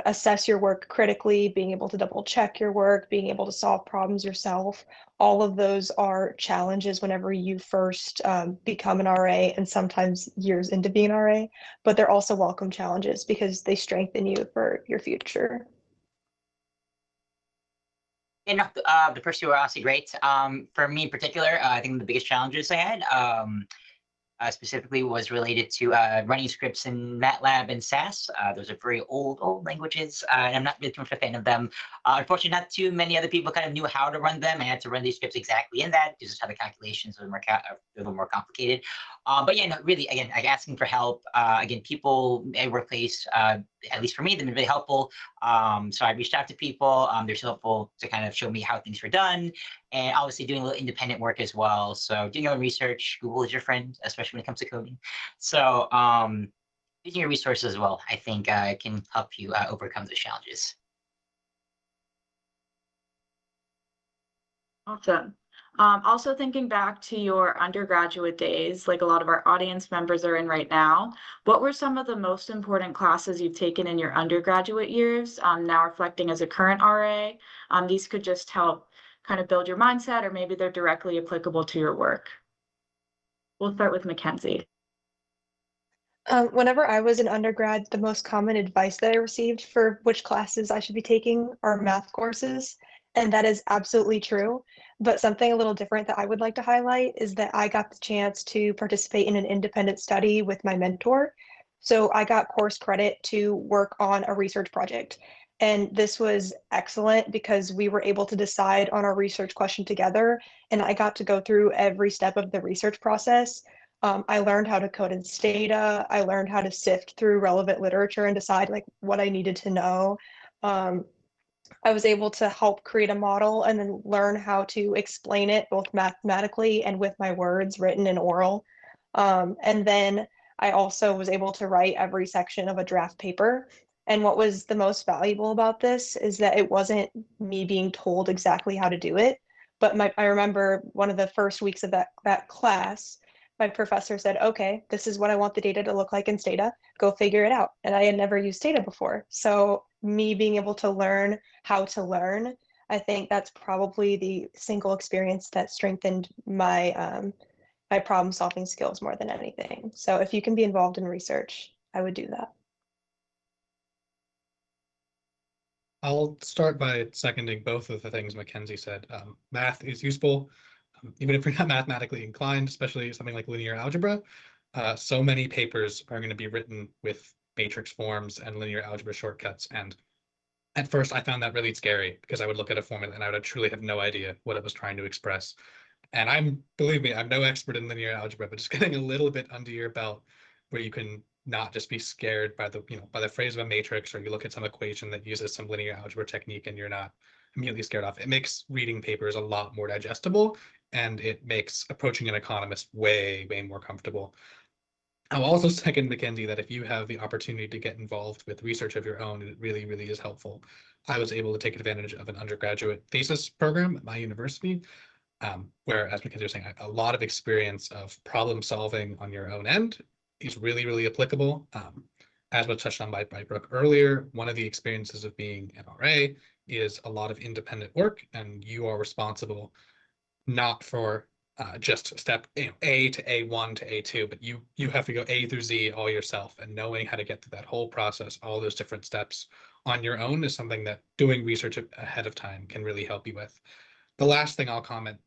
assess your work critically, being able to double check your work, being able to solve problems yourself, all of those are challenges whenever you first become an RA and sometimes years into being an RA, but they're also welcome challenges because they strengthen you for your future.
You know, the first two were honestly great. For me in particular, I think the biggest challenges I had specifically was related to running scripts in MATLAB and SAS. Those are very old languages, and I'm not really too much a fan of them. Unfortunately, not too many other people kind of knew how to run them. I had to run these scripts exactly in that. Just how the calculations are a little more complicated. But yeah, no, really, again, like asking for help. Again, people at workplace, at least for me, they've been really helpful. So I reached out to people. They're so helpful to kind of show me how things were done, and obviously doing a little independent work as well. So doing your own research, Google is your friend, especially when it comes to coding. So using your resources as well, I think can help you overcome those challenges.
Awesome. Also thinking back to your undergraduate days, like a lot of our audience members are in right now, what were some of the most important classes you've taken in your undergraduate years, now reflecting as a current RA? These could just help kind of build your mindset, or maybe they're directly applicable to your work. We'll start with Mackenzie.
Whenever I was an undergrad, the most common advice that I received for which classes I should be taking are math courses, and that is absolutely true. But something a little different that I would like to highlight is that I got the chance to participate in an independent study with my mentor. So I got course credit to work on a research project. And this was excellent because we were able to decide on our research question together, and I got to go through every step of the research process. I learned how to code in Stata. I learned how to sift through relevant literature and decide like what I needed to know. I was able to help create a model and then learn how to explain it both mathematically and with my words, written and oral. And then I also was able to write every section of a draft paper. And what was the most valuable about this is that it wasn't me being told exactly how to do it, but I remember one of the first weeks of that class, my professor said, okay, this is what I want the data to look like in Stata. Go figure it out. And I had never used Stata before. So me being able to learn how to learn, I think that's probably the single experience that strengthened my my problem solving skills more than anything. So if you can be involved in research, I would do that.
I'll start by seconding both of the things Mackenzie said. Math is useful, even if you're not mathematically inclined, especially something like linear algebra. So many papers are going to be written with matrix forms and linear algebra shortcuts. And at first I found that really scary because I would look at a formula and I would truly have no idea what it was trying to express. And believe me, I'm no expert in linear algebra, but just getting a little bit under your belt where you can not just be scared by by the phrase of a matrix, or you look at some equation that uses some linear algebra technique and you're not immediately scared off. It makes reading papers a lot more digestible, and it makes approaching an economist way, way more comfortable. I'll also second Mackenzie that if you have the opportunity to get involved with research of your own, it really, really is helpful. I was able to take advantage of an undergraduate thesis program at my university, where, as Mackenzie was saying, a lot of experience of problem solving on your own end is really, really applicable. As was touched on by Brooke earlier, one of the experiences of being an RA is a lot of independent work, and you are responsible not for just step A to A1 to A2, but you have to go A through Z all yourself, and knowing how to get through that whole process, all those different steps on your own, is something that doing research ahead of time can really help you with. The last thing I'll comment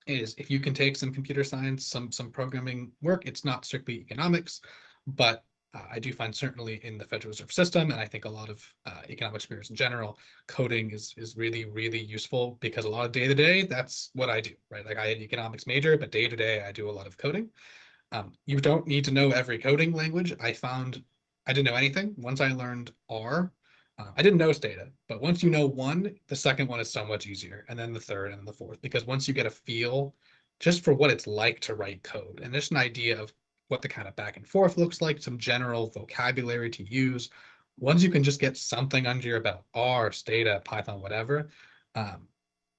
is if you can take some computer science, some programming work. It's not strictly economics, but I do find certainly in the Federal Reserve System, and I think a lot of economics careers in general, coding is really, really useful, because a lot of day to day, that's what I do, right? Like, I had an economics major, but day to day, I do a lot of coding. You don't need to know every coding language. I found I didn't know anything. Once I learned R, I didn't know Stata, but once you know one, the second one is so much easier, and then the third and the fourth, because once you get a feel just for what it's like to write code, and just an idea of what the kind of back and forth looks like, some general vocabulary to use, once you can just get something under your belt, R, Stata, Python, whatever,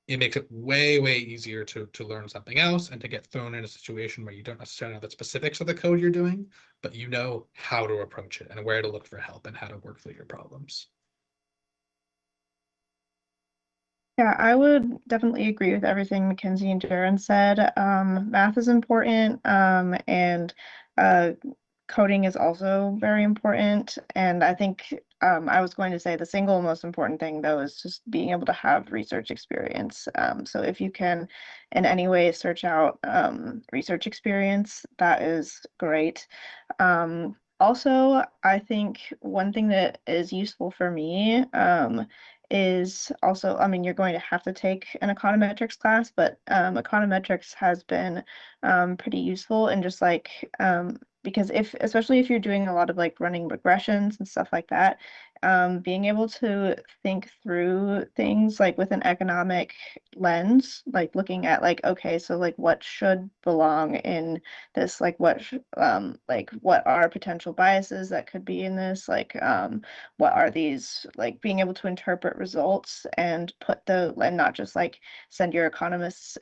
it makes it way, way easier to learn something else and to get thrown in a situation where you don't necessarily know the specifics of the code you're doing, but you know how to approach it and where to look for help and how to work through your problems.
Yeah, I would definitely agree with everything Mackenzie and Jaron said. Math is important, and coding is also very important. And I think I was going to say the single most important thing, though, is just being able to have research experience. So if you can in any way search out research experience, that is great. Also, I think one thing that is useful for me is also, I mean, you're going to have to take an econometrics class, but econometrics has been pretty useful, and just like because especially if you're doing a lot of like running regressions and stuff like that, being able to think through things like with an economic lens, like looking at like, okay, so like what should belong in this, like what are potential biases that could be in this, like what are these, like being able to interpret results and and not just like send your economists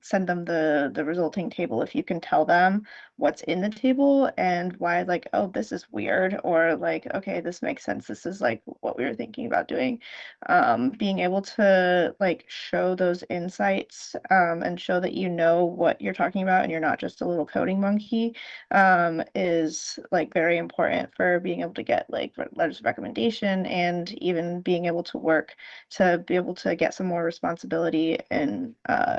send them the resulting table if you can tell them what's in the table and why, like, oh, this is weird, or like, okay, this makes sense, this is like what we were thinking about doing. Being able to like show those insights and show that you know what you're talking about and you're not just a little coding monkey is like very important for being able to get like letters of recommendation, and even being able to work to be able to get some more responsibility in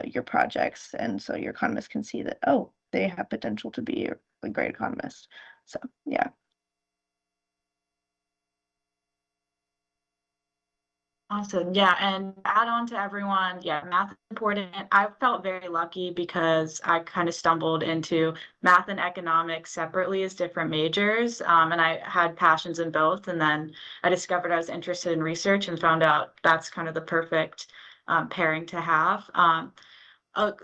your projects, and so your economists can see that, oh, they have potential to be a great economist. So yeah.
Awesome. Yeah, and add on to everyone, yeah, math is important. I felt very lucky because I kind of stumbled into math and economics separately as different majors, and I had passions in both. And then I discovered I was interested in research and found out that's kind of the perfect pairing to have.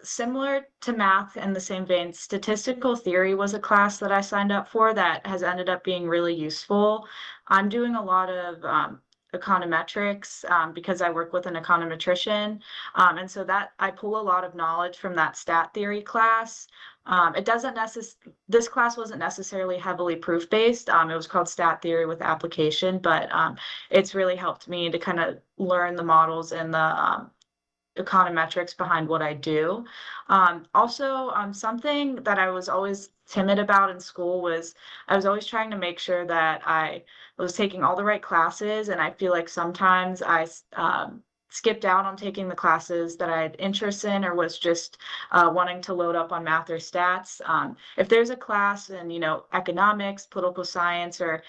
Similar to math in the same vein, statistical theory was a class that I signed up for that has ended up being really useful. I'm doing a lot of econometrics because I work with an econometrician. And so that I pull a lot of knowledge from that stat theory class. It doesn't this class wasn't necessarily heavily proof based. It was called stat theory with application, but it's really helped me to kind of learn the models and the econometrics behind what I do. Also, something that I was always timid about in school was I was always trying to make sure that I was taking all the right classes, and I feel like sometimes I skipped out on taking the classes that I had interest in or was just wanting to load up on math or stats. If there's a class in, economics, political science, or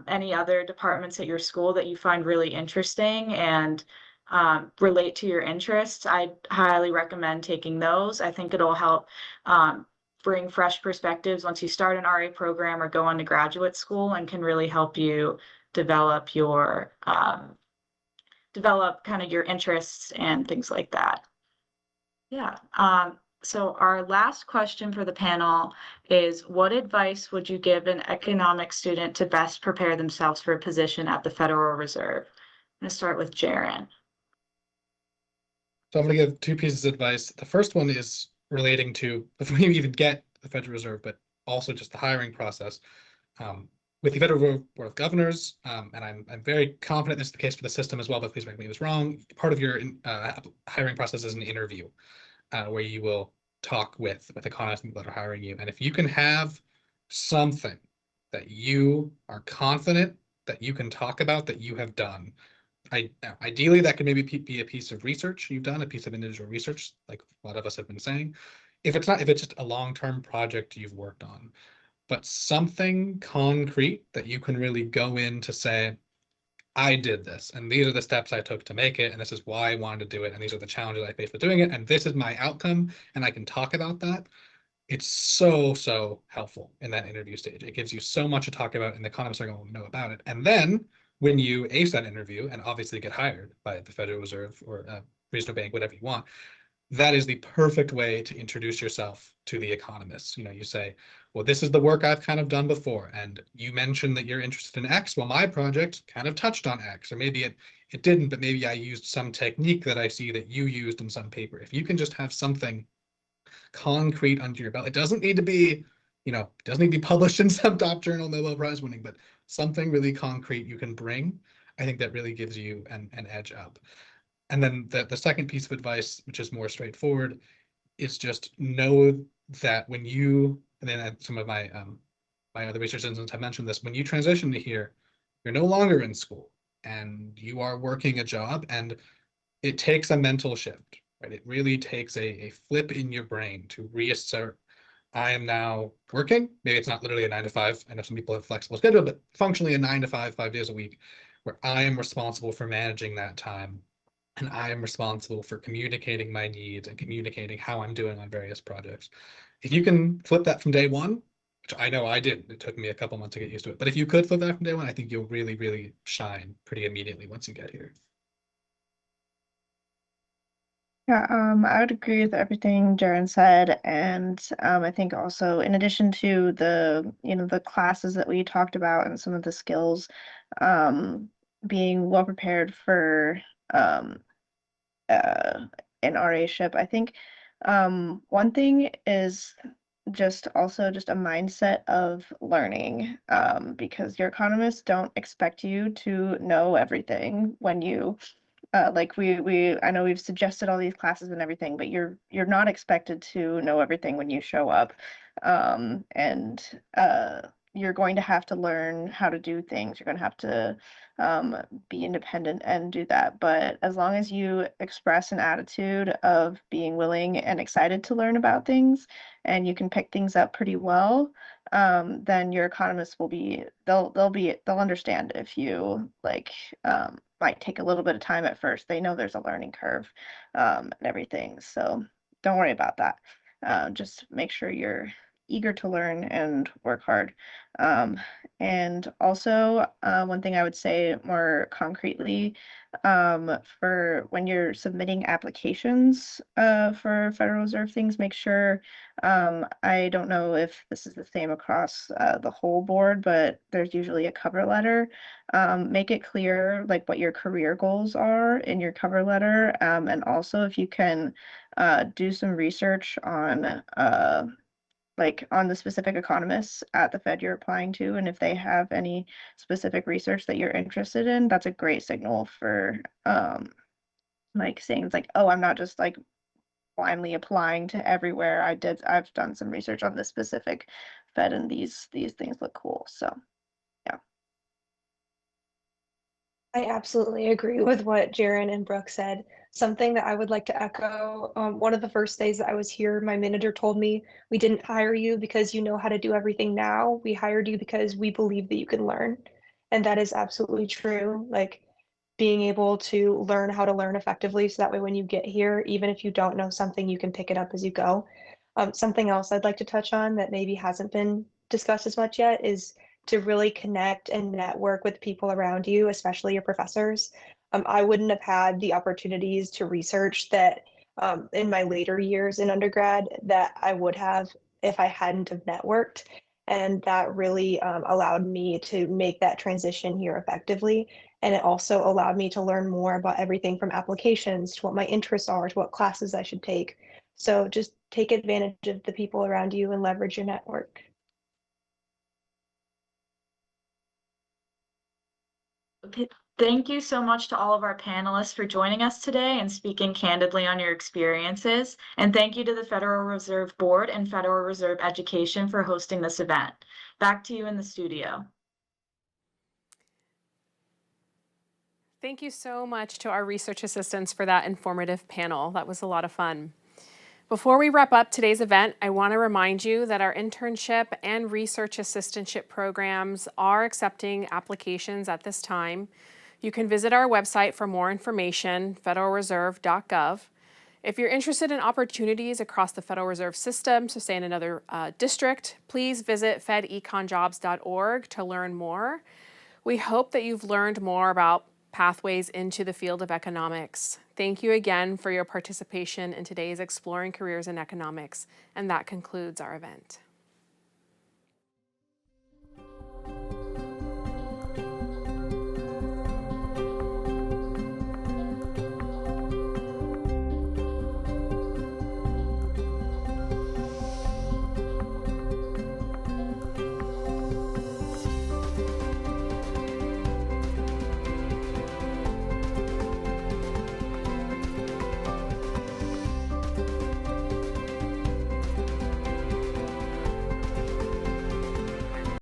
any other departments at your school that you find really interesting and relate to your interests, I highly recommend taking those. I think it'll help bring fresh perspectives once you start an RA program or go on to graduate school, and can really help you develop kind of your interests and things like that. Yeah. So our last question for the panel is, what advice would you give an economics student to best prepare themselves for a position at the Federal Reserve? I'm going to start with Jaren.
So I'm going to give two pieces of advice. The first one is relating to, before you even get the Federal Reserve, but also just the hiring process. With the Federal Board of Governors, and I'm very confident this is the case for the system as well, but please make me this wrong. Part of your hiring process is an interview where you will talk with economists and people that are hiring you. And if you can have something that you are confident that you can talk about that you have done, ideally that could maybe be a piece of research you've done, a piece of individual research, like a lot of us have been saying. If it's just a long-term project you've worked on, but something concrete that you can really go in to say, I did this, and these are the steps I took to make it, and this is why I wanted to do it, and these are the challenges I faced with doing it, and this is my outcome, and I can talk about that. It's so helpful in that interview stage. It gives you so much to talk about, and the economists are going to know about it. And then when you ace that interview and obviously get hired by the Federal Reserve or a regional bank, whatever you want, that is the perfect way to introduce yourself to the economists. You say, well, this is the work I've kind of done before, and you mentioned that you're interested in X. Well, my project kind of touched on X, or maybe it didn't, but maybe I used some technique that I see that you used in some paper. If you can just have something concrete under your belt, it doesn't need to be, it doesn't need to be published in some top journal, Nobel Prize winning, but something really concrete you can bring, I think that really gives you an edge up. And then the second piece of advice, which is more straightforward, is just know that when you, and then some of my my other research institutes have mentioned this, when you transition to here, you're no longer in school and you are working a job, and it takes a mental shift, right? It really takes a flip in your brain to reassert, I am now working. Maybe it's not literally a 9 to 5. I know some people have flexible schedule, but functionally a 9 to 5, 5 days a week, where I am responsible for managing that time. And I am responsible for communicating my needs and communicating how I'm doing on various projects. If you can flip that from day one, which I know I didn't, it took me a couple months to get used to it, but if you could flip that from day one, I think you'll really shine pretty immediately once you get here.
Yeah, I would agree with everything Jaren said, and I think also in addition to the classes that we talked about and some of the skills, being well prepared for an RA-ship, I think one thing is just a mindset of learning, because your economists don't expect you to know everything when you like I know we've suggested all these classes and everything, but you're not expected to know everything when you show up. And you're going to have to learn how to do things. You're going to have to be independent and do that. But as long as you express an attitude of being willing and excited to learn about things, and you can pick things up pretty well, then your economists will they'll understand if you might take a little bit of time at first. They know there's a learning curve and everything. So don't worry about that. Just make sure you're eager to learn and work hard. And also, one thing I would say more concretely, for when you're submitting applications for Federal Reserve things, make sure, I don't know if this is the same across the whole board, but there's usually a cover letter. Make it clear like what your career goals are in your cover letter, and also if you can do some research on on the specific economists at the Fed you're applying to, and if they have any specific research that you're interested in, that's a great signal for saying it's like, oh, I'm not just like blindly applying to everywhere. I've done some research on this specific Fed, and these things look cool. So yeah.
I absolutely agree with what Jaren and Brooke said. Something that I would like to echo, one of the first days that I was here, my manager told me, we didn't hire you because you know how to do everything now. We hired you because we believe that you can learn. And that is absolutely true. Like being able to learn how to learn effectively so that way when you get here, even if you don't know something, you can pick it up as you go. Something else I'd like to touch on that maybe hasn't been discussed as much yet is to really connect and network with people around you, especially your professors. I wouldn't have had the opportunities to research that in my later years in undergrad that I would have if I hadn't have networked. And that really allowed me to make that transition here effectively. And it also allowed me to learn more about everything from applications to what my interests are, to what classes I should take. So just take advantage of the people around you and leverage your network.
Okay, thank you so much to all of our panelists for joining us today and speaking candidly on your experiences. And thank you to the Federal Reserve Board and Federal Reserve Education for hosting this event. Back to you in the studio.
Thank you so much to our research assistants for that informative panel. That was a lot of fun. Before we wrap up today's event, I want to remind you that our internship and research assistantship programs are accepting applications at this time. You can visit our website for more information, federalreserve.gov. If you're interested in opportunities across the Federal Reserve System, so say in another district, please visit fedeconjobs.org to learn more. We hope that you've learned more about pathways into the field of economics. Thank you again for your participation in today's Exploring Careers in Economics, and that concludes our event.